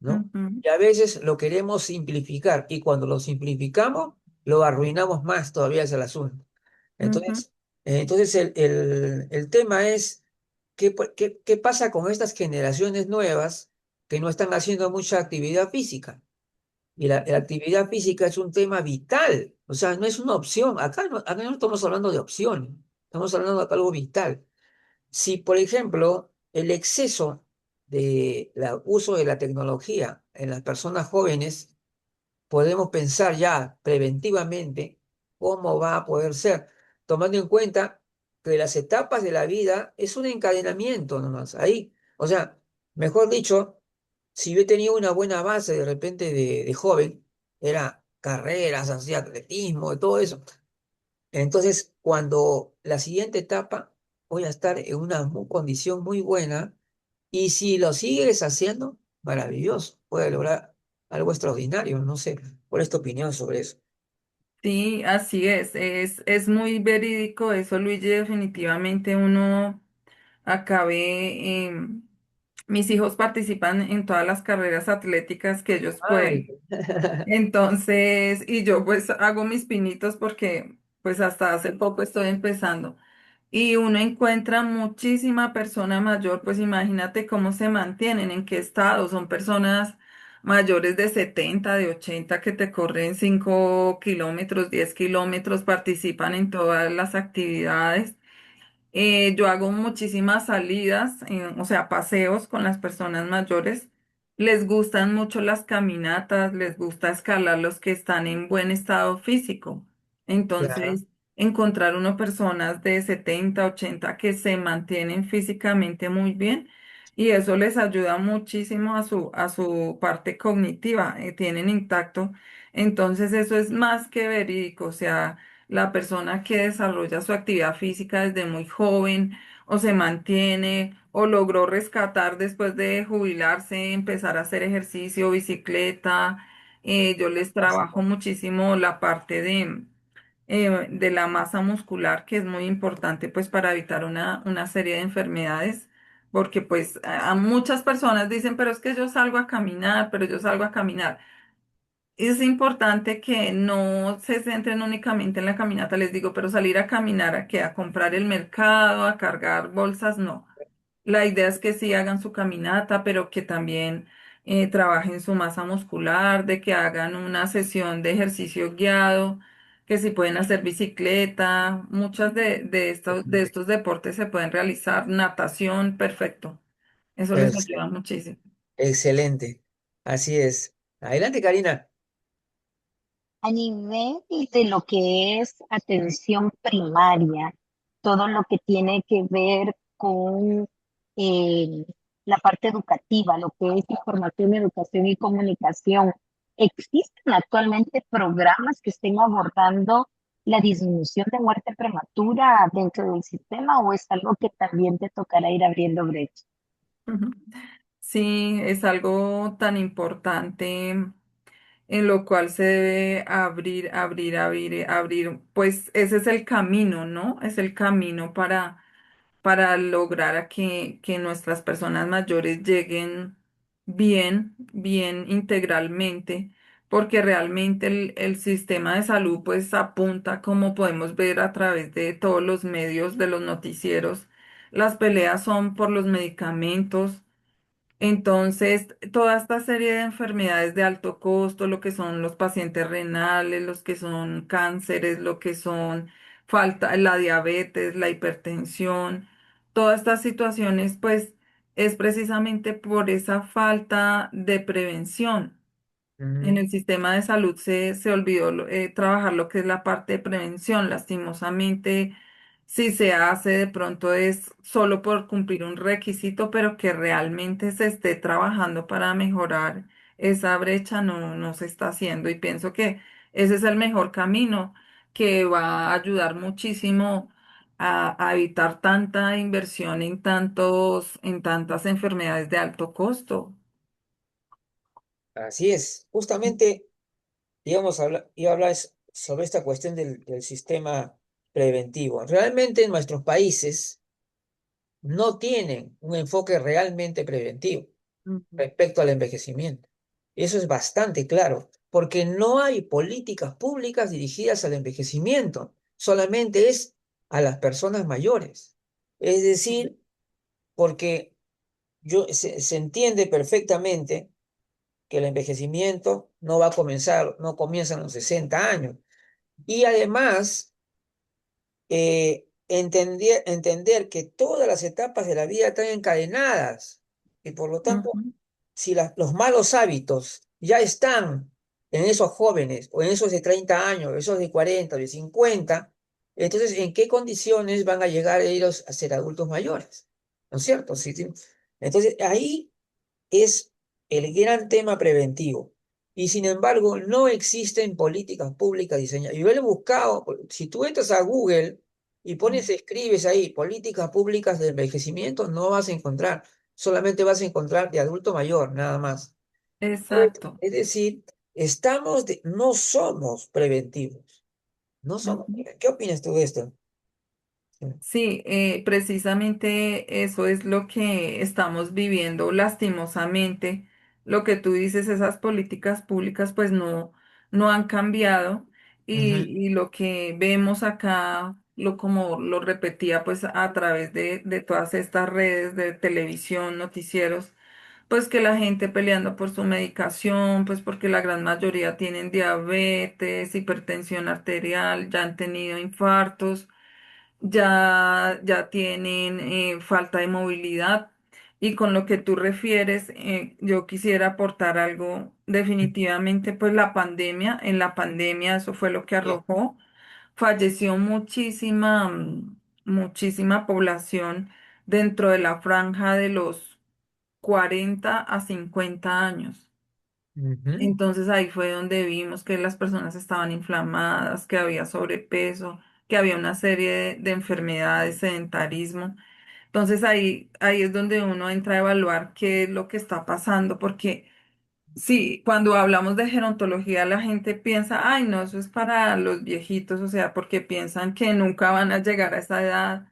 ¿no? ujú, Y a veces lo queremos simplificar y cuando lo simplificamos, lo arruinamos más todavía es el asunto. ujú, Entonces el tema es, ¿qué pasa con estas generaciones nuevas que no están haciendo mucha actividad física? Y la actividad física es un tema vital, o sea, no es una opción. Acá no estamos hablando de opción, estamos hablando de algo vital. Si, por ejemplo, el exceso de uso de la tecnología en las personas jóvenes, podemos pensar ya preventivamente cómo va a poder ser, tomando en cuenta que las etapas de la vida es un encadenamiento nomás, ahí. O sea, mejor dicho, si yo tenía una buena base de repente de joven, era carreras, hacía atletismo, y todo eso. Entonces, cuando la siguiente etapa voy a estar en una condición muy buena y si lo sigues haciendo, maravilloso, puede lograr algo extraordinario. No sé, ¿cuál es tu opinión sobre eso? sí, así es muy verídico eso, Luigi, definitivamente uno acabé, mis hijos participan en todas las carreras atléticas que ellos Ay, pueden. Entonces, y yo pues hago mis pinitos porque pues hasta hace poco estoy empezando. Y uno encuentra muchísima persona mayor, pues imagínate cómo se mantienen, en qué estado. Son personas mayores de 70, de 80 que te corren 5 kilómetros, 10 kilómetros, participan en todas las actividades. Yo hago muchísimas salidas, o sea, paseos con las personas mayores. Les gustan mucho las caminatas, les gusta escalar los que están en buen estado físico. claro, Entonces, encontrar uno personas de 70, 80 que se mantienen físicamente muy bien y eso les ayuda muchísimo a su parte cognitiva, tienen intacto. Entonces, eso es más que verídico, o sea la persona que desarrolla su actividad física desde muy joven o se mantiene o logró rescatar después de jubilarse, empezar a hacer ejercicio, bicicleta. Yo les trabajo muchísimo la parte de la masa muscular, que es muy importante pues para evitar una serie de enfermedades, porque pues a muchas personas dicen, pero es que yo salgo a caminar, pero yo salgo a caminar. Es importante que no se centren únicamente en la caminata, les digo, pero salir a caminar a qué, a comprar el mercado, a cargar bolsas, no. La idea es que sí hagan su caminata, pero que también trabajen su masa muscular, de que hagan una sesión de ejercicio guiado, que si pueden hacer bicicleta, muchas de estos deportes se pueden realizar, natación, perfecto. Eso les Pues, ayuda muchísimo. excelente. Así es. Adelante, Karina. A nivel de lo que es atención primaria, todo lo que tiene que ver con eh, la parte educativa, lo que es información, educación y comunicación, ¿existen actualmente programas que estén abordando la disminución de muerte prematura dentro del sistema o es algo que también te tocará ir abriendo brecha? Ujú. Sí, es algo tan importante en lo cual se debe abrir, pues ese es el camino, ¿no? Es el camino para lograr a que nuestras personas mayores lleguen bien integralmente, porque realmente el sistema de salud pues apunta, como podemos ver a través de todos los medios, de los noticieros, las peleas son por los medicamentos. Entonces, toda esta serie de enfermedades de alto costo, lo que son los pacientes renales, los que son cánceres, lo que son falta, la diabetes, la hipertensión, todas estas situaciones, pues es precisamente por esa falta de prevención. En Ujú. el sistema de salud se olvidó trabajar lo que es la parte de prevención. Lastimosamente, si se hace de pronto es solo por cumplir un requisito, pero que realmente se esté trabajando para mejorar esa brecha, no se está haciendo. Y pienso que ese es el mejor camino que va a ayudar muchísimo a evitar tanta inversión en tantas enfermedades de alto costo. Así es. Justamente, digamos, iba a hablar sobre esta cuestión del sistema preventivo. Realmente en nuestros países no tienen un enfoque realmente preventivo Ujú. respecto al envejecimiento. Eso es bastante claro, porque no hay políticas públicas dirigidas al envejecimiento, solamente es a las personas mayores. Es decir, porque se entiende perfectamente que el envejecimiento no va a comenzar, no comienza a los 60 años. Y además, entender que todas las etapas de la vida están encadenadas y por lo tanto, Ujú. si los malos hábitos ya están en esos jóvenes o en esos de 30 años, esos de 40, de 50, entonces, ¿en qué condiciones van a llegar ellos a ser adultos mayores? ¿No es cierto? Sí, sí. Entonces, ahí es el gran tema preventivo. Y sin embargo, no existen políticas públicas diseñadas. Yo lo he buscado, si tú entras a Google y escribes ahí políticas públicas de envejecimiento, no vas a encontrar, solamente vas a encontrar de adulto mayor, nada más. Exacto. Es decir, no somos preventivos, no somos. Ujú. ¿Qué opinas tú de esto? Sí. Sí, precisamente eso es lo que estamos viviendo lastimosamente. Lo que tú dices, esas políticas públicas pues no han cambiado Ujú. y lo que vemos acá, como lo repetía pues a través de todas estas redes de televisión, noticieros, pues que la gente peleando por su medicación, pues porque la gran mayoría tienen diabetes, hipertensión arterial, ya han tenido infartos, ya tienen falta de movilidad. Y con lo que tú refieres, yo quisiera aportar algo. Definitivamente, pues en la pandemia eso fue lo que Ya. arrojó. Falleció muchísima población dentro de la franja de los 40 a 50 años. Ujú. Entonces ahí fue donde vimos que las personas estaban inflamadas, que había sobrepeso, que había una serie de enfermedades, sedentarismo. Entonces ahí es donde uno entra a evaluar qué es lo que está pasando, porque Sí, cuando hablamos de gerontología, la gente piensa, ay, no, eso es para los viejitos, o sea, porque piensan que nunca van a llegar a esa edad,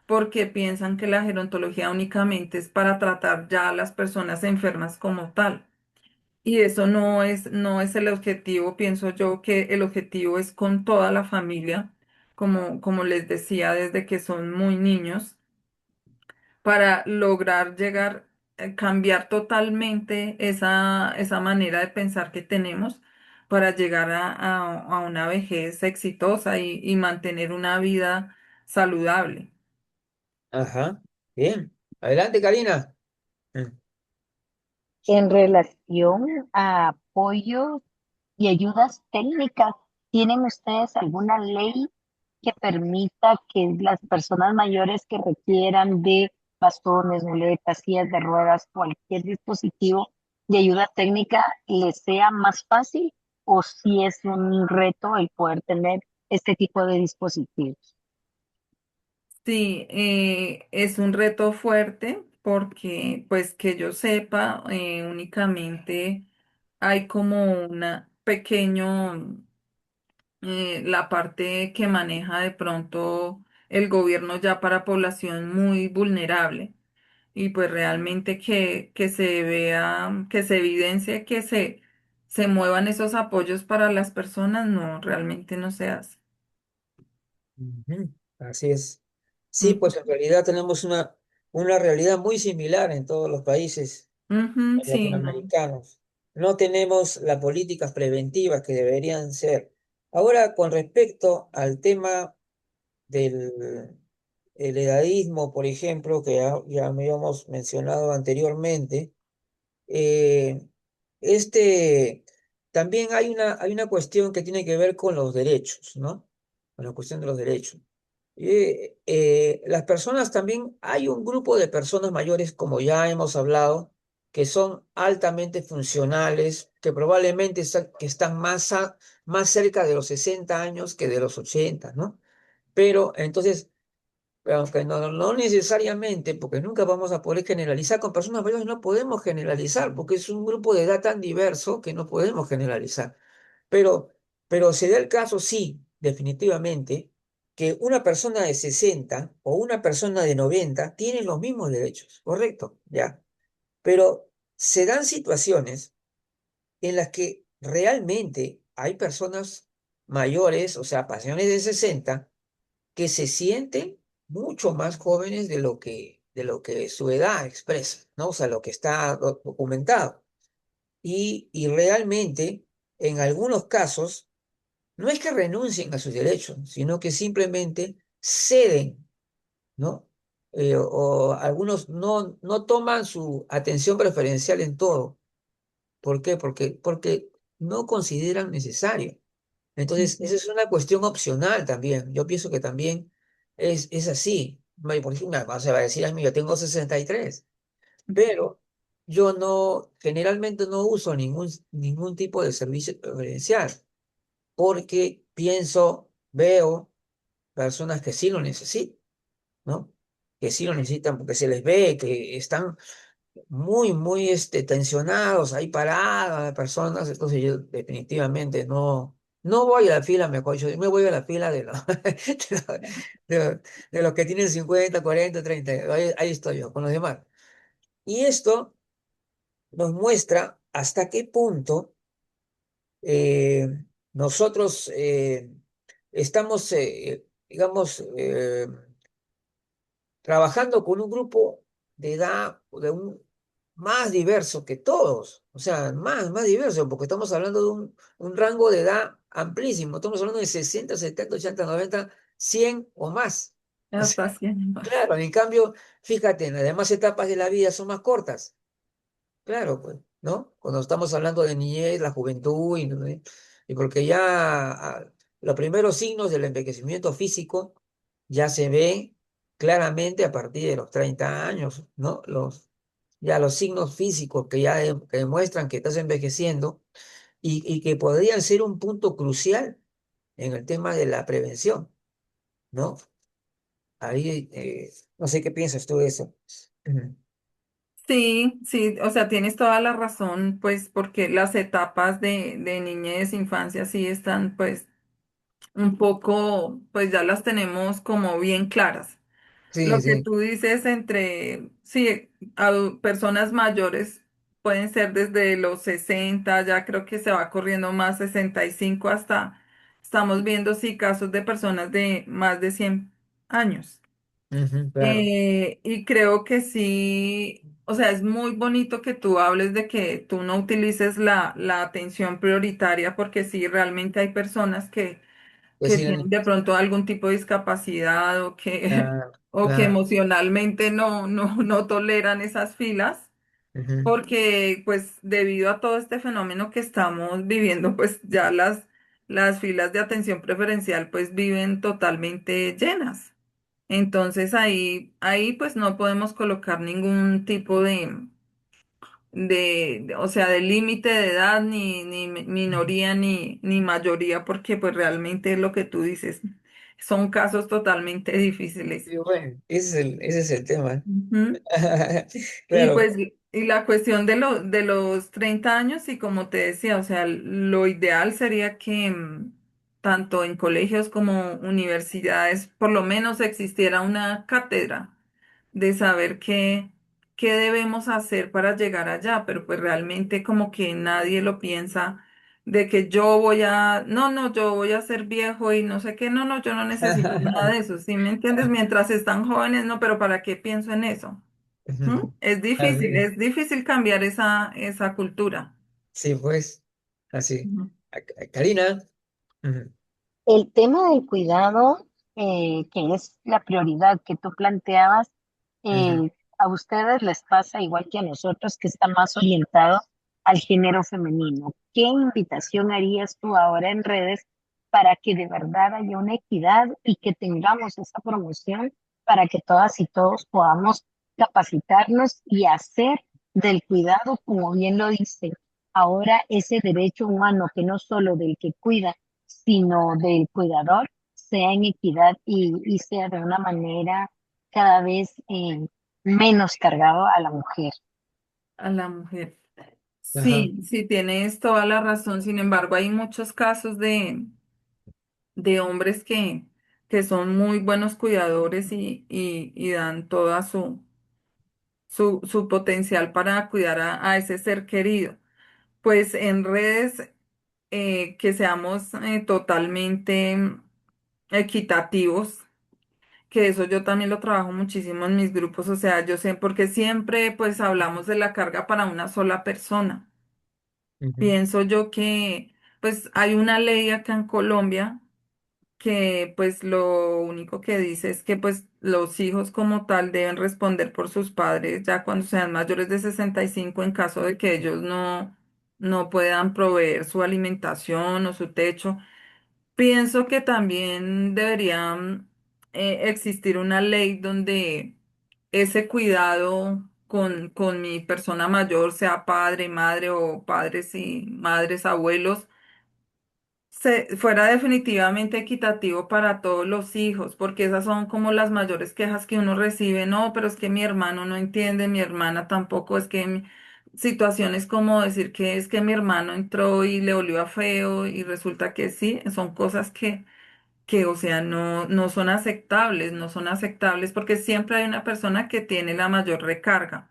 porque piensan que la gerontología únicamente es para tratar ya a las personas enfermas como tal. Y eso no es el objetivo, pienso yo que el objetivo es con toda la familia, como les decía, desde que son muy niños para lograr llegar, cambiar totalmente esa manera de pensar que tenemos para llegar a una vejez exitosa y mantener una vida saludable. Ajá, bien. Adelante, Karina. Mm. En relación a apoyo y ayudas técnicas, ¿tienen ustedes alguna ley que permita que las personas mayores que requieran de bastones, muletas, sillas de ruedas, cualquier dispositivo de ayuda técnica les sea más fácil o si es un reto el poder tener este tipo de dispositivos? Sí, es un reto fuerte porque, pues que yo sepa, únicamente hay como una pequeño, la parte que maneja de pronto el gobierno ya para población muy vulnerable y pues realmente que se vea, que se evidencie que se muevan esos apoyos para las personas, no, realmente no se hace. Ujú, así es. Sí, Ujú, pues en realidad tenemos una realidad muy similar en todos los países ujú, sí, no. latinoamericanos. No tenemos las políticas preventivas que deberían ser. Ahora, con respecto al tema del el edadismo, por ejemplo, que ya me habíamos mencionado anteriormente, eh, este, también hay una cuestión que tiene que ver con los derechos, ¿no? Con la cuestión de los derechos. Las personas también, hay un grupo de personas mayores, como ya hemos hablado, que son altamente funcionales, que probablemente que están más cerca de los 60 años que de los 80, ¿no? Pero entonces, aunque no necesariamente, porque nunca vamos a poder generalizar con personas mayores, no podemos generalizar, porque es un grupo de edad tan diverso que no podemos generalizar. Pero, pero se da el caso, sí, definitivamente, que una persona de 60 o una persona de 90 tienen los mismos derechos, correcto, ya. Pero se dan situaciones en las que realmente hay personas mayores, o sea, pacientes de 60 que se sienten mucho más jóvenes de lo que su edad expresa, ¿no? O sea, lo que está documentado. Y realmente, en algunos casos, no es que renuncien a sus derechos, sino que simplemente ceden, ¿no? O algunos no toman su atención preferencial en todo. ¿Por qué? Porque no consideran necesario. Entonces, esa es una cuestión opcional también. Yo pienso que también es así. Por ejemplo, se va a decir a mí, yo tengo 63, pero yo generalmente no uso ningún tipo de servicio preferencial, porque veo personas que sí lo necesitan, ¿no? Que sí lo necesitan porque se les ve que están muy, muy tensionados, ahí paradas las personas, entonces yo definitivamente no voy a la fila, mejor dicho, yo me voy a la fila de los que tienen 50 40 30 ahí estoy yo con los demás. Y esto nos muestra hasta qué punto eh, nosotros estamos, digamos, trabajando con un grupo de edad más diverso que todos, o sea, más diverso, porque estamos hablando de un rango de edad amplísimo, estamos hablando de 60 70 80 90 100 o más. O sea, Hasta 100 más. claro, en cambio, fíjate, en las demás etapas de la vida son más cortas. Claro, pues, ¿no? Cuando estamos hablando de niñez, la juventud, y porque ya los primeros signos del envejecimiento físico ya se ve claramente a partir de los 30 años, ¿no? Ya los signos físicos que demuestran que estás envejeciendo y que podrían ser un punto crucial en el tema de la prevención, ¿no? Ahí, no sé qué piensas tú de eso. Ujú. Sí, sí, o sea, tienes toda la razón, pues porque las etapas de niñez, infancia, sí están pues un poco, pues ya las tenemos como bien claras. Sí, Lo que sí. tú dices entre, sí, personas mayores pueden ser desde los 60, ya creo que se va corriendo más 65 hasta, estamos viendo sí casos de personas de más de 100 años. Ujú, claro. Y creo que sí, o sea, es muy bonito que tú hables de que tú no utilices la atención prioritaria porque sí, realmente hay personas Pues que sí, tienen de pronto algún tipo de discapacidad o que, claro, o que claro. emocionalmente no toleran esas filas, Ujú. porque pues debido a todo este fenómeno que estamos viviendo, pues ya las filas de atención preferencial pues viven totalmente llenas. Entonces ahí pues no podemos colocar ningún tipo o sea, de límite de edad, ni minoría, ni mayoría, porque pues realmente lo que tú dices son casos totalmente difíciles. Y bueno, ese es el tema. Ujú. Y Claro. pues, y la cuestión de los 30 años, y como te decía, o sea, lo ideal sería que tanto en colegios como universidades, por lo menos existiera una cátedra de saber qué debemos hacer para llegar allá, pero pues realmente como que nadie lo piensa de que yo voy a ser viejo y no sé qué, no, yo no necesito nada de eso, ¿sí me entiendes? Mientras están jóvenes, no, pero ¿para qué pienso en eso? ¿Mm? Ujú. Así es. Es difícil cambiar esa cultura. Sí, pues, así. Ujú. Karina. Ujú, El tema del cuidado, que es la prioridad que tú planteabas, ujú, a ustedes les pasa igual que a nosotros, que está más orientado al género femenino. ¿Qué invitación harías tú ahora en redes para que de verdad haya una equidad y que tengamos esa promoción para que todas y todos podamos capacitarnos y hacer del cuidado, como bien lo dice, ahora ese derecho humano que no solo del que cuida, sino del cuidador, sea en equidad y sea de una manera cada vez menos cargado a la mujer? A la mujer. ajá, Sí, sí, tienes toda la razón. Sin embargo, hay muchos casos de hombres que son muy buenos cuidadores y dan toda su potencial para cuidar a ese ser querido. Pues en redes, que seamos totalmente equitativos, que eso yo también lo trabajo muchísimo en mis grupos, o sea, yo sé, porque siempre pues hablamos de la carga para una sola persona. ujú, Pienso yo que pues hay una ley acá en Colombia que pues lo único que dice es que pues los hijos como tal deben responder por sus padres ya cuando sean mayores de 65 en caso de que ellos no puedan proveer su alimentación o su techo. Pienso que también debería existir una ley donde ese cuidado con mi persona mayor, sea padre, madre o padres y madres, abuelos, fuera definitivamente equitativo para todos los hijos, porque esas son como las mayores quejas que uno recibe. No, pero es que mi hermano no entiende, mi hermana tampoco, es que situaciones como decir que es que mi hermano entró y le olió a feo y resulta que sí, son cosas que o sea, no son aceptables, no son aceptables porque siempre hay una persona que tiene la mayor recarga.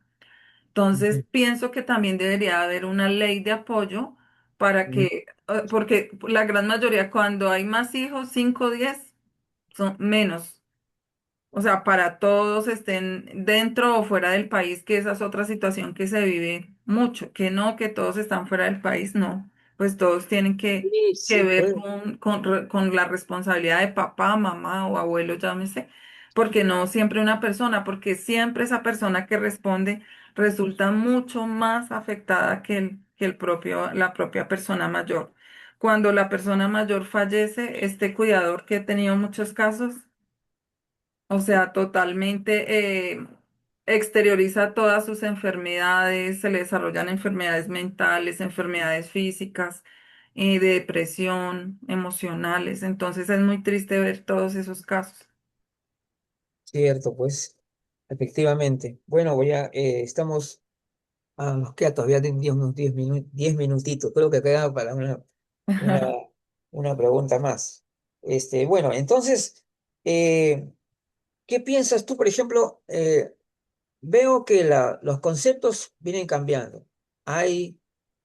Entonces, ujú, pienso que también debería haber una ley de apoyo para ujú. que, porque la gran mayoría, cuando hay más hijos, 5 o 10, son menos. O sea, para todos estén dentro o fuera del país, que esa es otra situación que se vive mucho, que no, que todos están fuera del país, no. Pues todos tienen Sí, que sí, ver pues. con la responsabilidad de papá, mamá o abuelo, llámese, porque no siempre una persona, porque siempre esa persona que responde resulta mucho más afectada la propia persona mayor. Cuando la persona mayor fallece, este cuidador que he tenido muchos casos, o sea, totalmente exterioriza todas sus enfermedades, se le desarrollan enfermedades mentales, enfermedades físicas, de depresión, emocionales. Entonces es muy triste ver todos esos casos. Cierto, pues, efectivamente. Bueno, estamos nos queda todavía unos 10 minutitos. Creo que queda para una, una pregunta más. Bueno, entonces, eh, ¿qué piensas tú, por ejemplo? Veo que los conceptos vienen cambiando.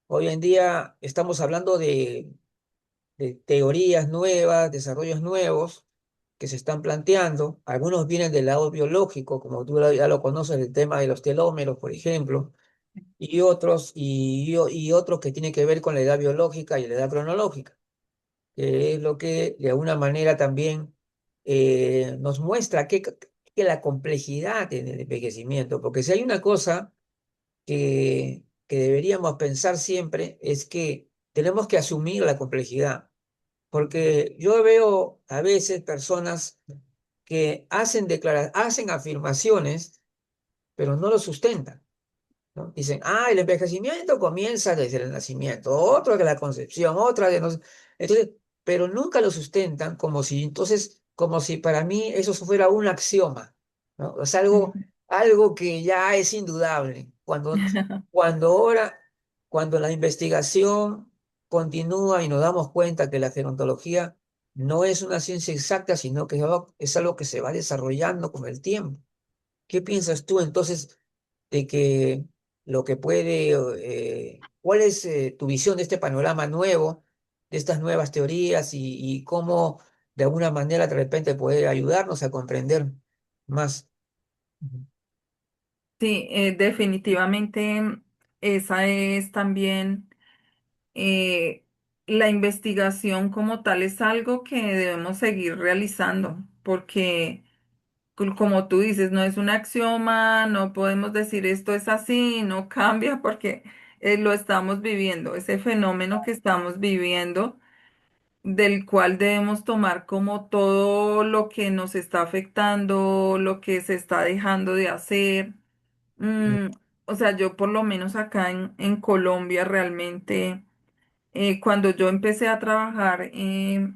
Hoy en día estamos hablando de teorías nuevas, desarrollos nuevos que se están planteando. Algunos vienen del lado biológico, como tú ya lo conoces, el tema de los telómeros, por ejemplo, y otros que tienen que ver con la edad biológica y la edad cronológica, que es lo que de alguna manera también nos muestra que la complejidad en el envejecimiento, porque si hay una cosa que deberíamos pensar siempre es que tenemos que asumir la complejidad, porque yo veo a veces personas que hacen afirmaciones, pero no lo sustentan, ¿no? Dicen, el envejecimiento comienza desde el nacimiento, otro de la concepción, otra de no sé. Entonces, pero nunca lo sustentan como si para mí eso fuera un axioma, ¿no? Es algo que ya es indudable. Cuando cuando la investigación continúa y nos damos cuenta que la gerontología no es una ciencia exacta, sino que es algo que se va desarrollando con el tiempo. ¿Qué piensas tú entonces de que lo que cuál es tu visión de este panorama nuevo, de estas nuevas teorías y cómo de alguna manera de repente puede ayudarnos a comprender más? Ujú. Sí, definitivamente esa es también eh, la investigación como tal es algo que debemos seguir realizando, porque como tú dices, no es un axioma, no podemos decir esto es así, no cambia porque lo estamos viviendo, ese fenómeno que estamos viviendo, del cual debemos tomar como todo lo que nos está afectando, lo que se está dejando de hacer. Mm, Mm, o sea, yo por lo menos acá en Colombia realmente, cuando yo empecé a trabajar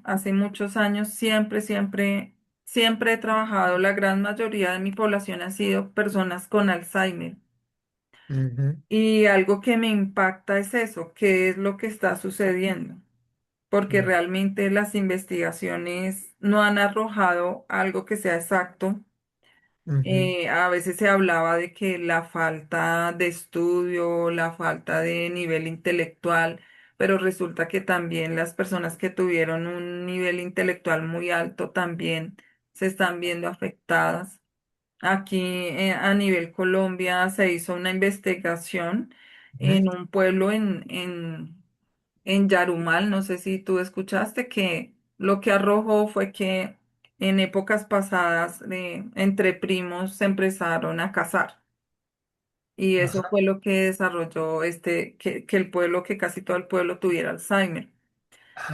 hace muchos años, siempre he trabajado, la gran mayoría de mi población ha sido personas con Alzheimer. ujú, Y algo que me impacta es eso, qué es lo que está sucediendo, porque mm, realmente las investigaciones no han arrojado algo que sea exacto. ujú, A veces se hablaba de que la falta de estudio, la falta de nivel intelectual, pero resulta que también las personas que tuvieron un nivel intelectual muy alto también se están viendo afectadas. Aquí a nivel Colombia se hizo una investigación ujú. en un pueblo en Yarumal, no sé si tú escuchaste que lo que arrojó fue que en épocas pasadas entre primos se empezaron a casar y eso Ajá. fue lo que desarrolló que el pueblo, que casi todo el pueblo tuviera Alzheimer.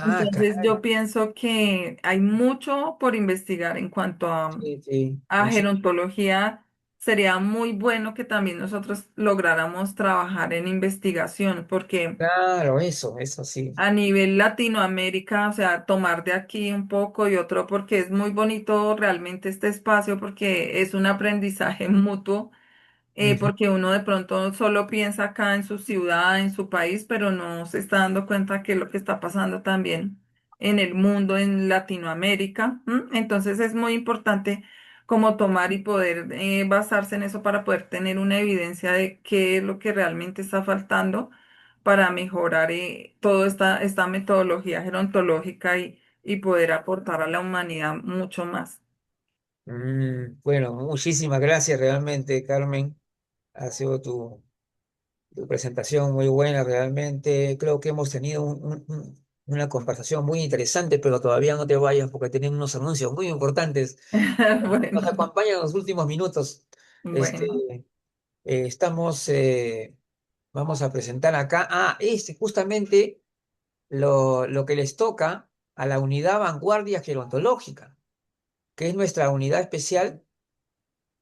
Entonces Caray. yo pienso que hay mucho por investigar en cuanto Sí, sí. a gerontología. Sería muy bueno que también nosotros lográramos trabajar en investigación porque Claro, eso sí. a nivel Latinoamérica, o sea, tomar de aquí un poco y otro, porque es muy bonito realmente este espacio, porque es un aprendizaje mutuo, Ujú, porque uno de pronto solo piensa acá en su ciudad, en su país, pero no se está dando cuenta que es lo que está pasando también en el mundo, en Latinoamérica. ¿M? Entonces es muy importante como tomar y poder basarse en eso para poder tener una evidencia de qué es lo que realmente está faltando para mejorar toda esta metodología gerontológica y poder aportar a la humanidad mucho más. Bueno, muchísimas gracias realmente, Carmen. Ha sido tu presentación muy buena, realmente. Creo que hemos tenido una conversación muy interesante, pero todavía no te vayas porque tenemos unos anuncios muy importantes. Nos Bueno, acompañan en los últimos minutos. Este, bueno. estamos, vamos a presentar acá, justamente lo que les toca a la unidad Vanguardia Gerontológica, que es nuestra unidad especial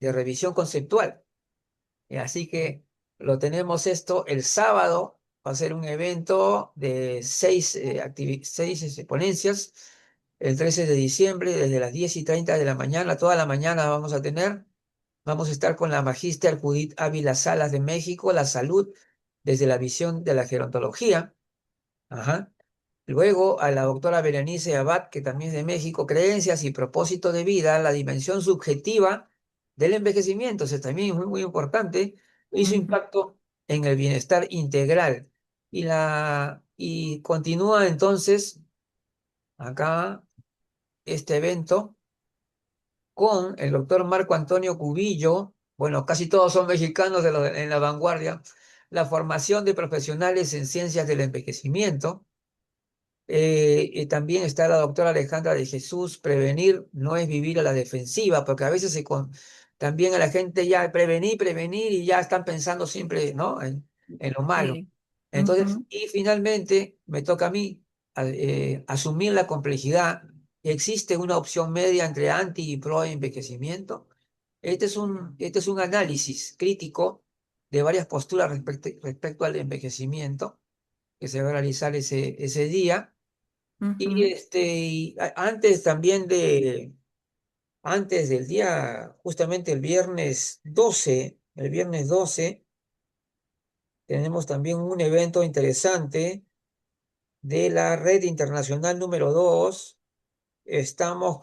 de revisión conceptual. Así que lo tenemos esto el sábado. Va a ser un evento de seis ponencias, el 13 de diciembre, desde las 10:30 de la mañana, toda la mañana vamos a estar con la magíster Judith Ávila Salas de México, la salud desde la visión de la gerontología. Ajá. Luego a la doctora Berenice Abad, que también es de México, creencias y propósito de vida, la dimensión subjetiva del envejecimiento, eso también es muy, muy importante, y su Ujú. impacto en el bienestar integral. Y continúa entonces acá este evento con el doctor Marco Antonio Cubillo, bueno, casi todos son mexicanos en la vanguardia, la formación de profesionales en ciencias del envejecimiento. Y también está la doctora Alejandra de Jesús, prevenir no es vivir a la defensiva, porque a veces también a la gente ya prevenir, prevenir y ya están pensando siempre, ¿no? En lo malo. Sí. Entonces, Ujú. y finalmente me toca a mí asumir la complejidad. ¿Existe una opción media entre anti y pro envejecimiento? Este es un análisis crítico de varias posturas respecto al envejecimiento que se va a realizar ese día. Y, Ujú. antes del día, justamente el viernes 12 tenemos también un evento interesante de la red internacional número 2. Estamos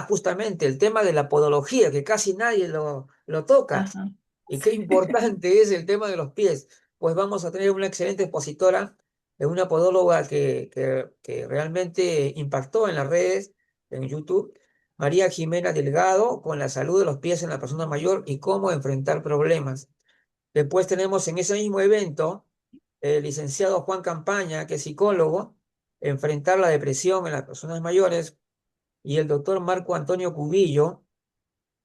justamente el tema de la podología, que casi nadie lo toca. Ajá. Y qué importante es el tema de los pies. Pues vamos a tener una excelente expositora, una podóloga que realmente impactó en las redes, en YouTube, María Jimena Delgado, con la salud de los pies en la persona mayor y cómo enfrentar problemas. Después tenemos en ese mismo evento el licenciado Juan Campaña, que es psicólogo, enfrentar la depresión en las personas mayores, y el doctor Marco Antonio Cubillo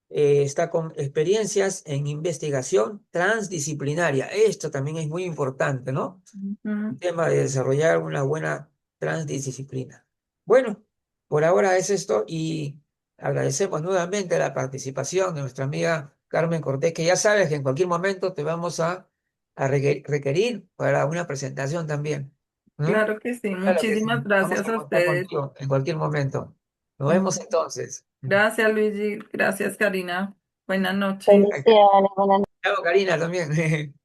está con experiencias en investigación transdisciplinaria. Esto también es muy importante, ¿no? Ujú. El tema de desarrollar una buena transdisciplina. Bueno, por ahora es esto y agradecemos nuevamente la participación de nuestra amiga Carmen Cortés, que ya sabes que en cualquier momento te vamos a requerir para una presentación también. ¿No? Claro que sí. Claro que sí. Muchísimas Vamos gracias a a contar ustedes. contigo en cualquier momento. Nos vemos Ujú. entonces. Gracias, Luigi. Gracias, Karina. Buenas noches. Felicidades, buenas Chao, Karina, también.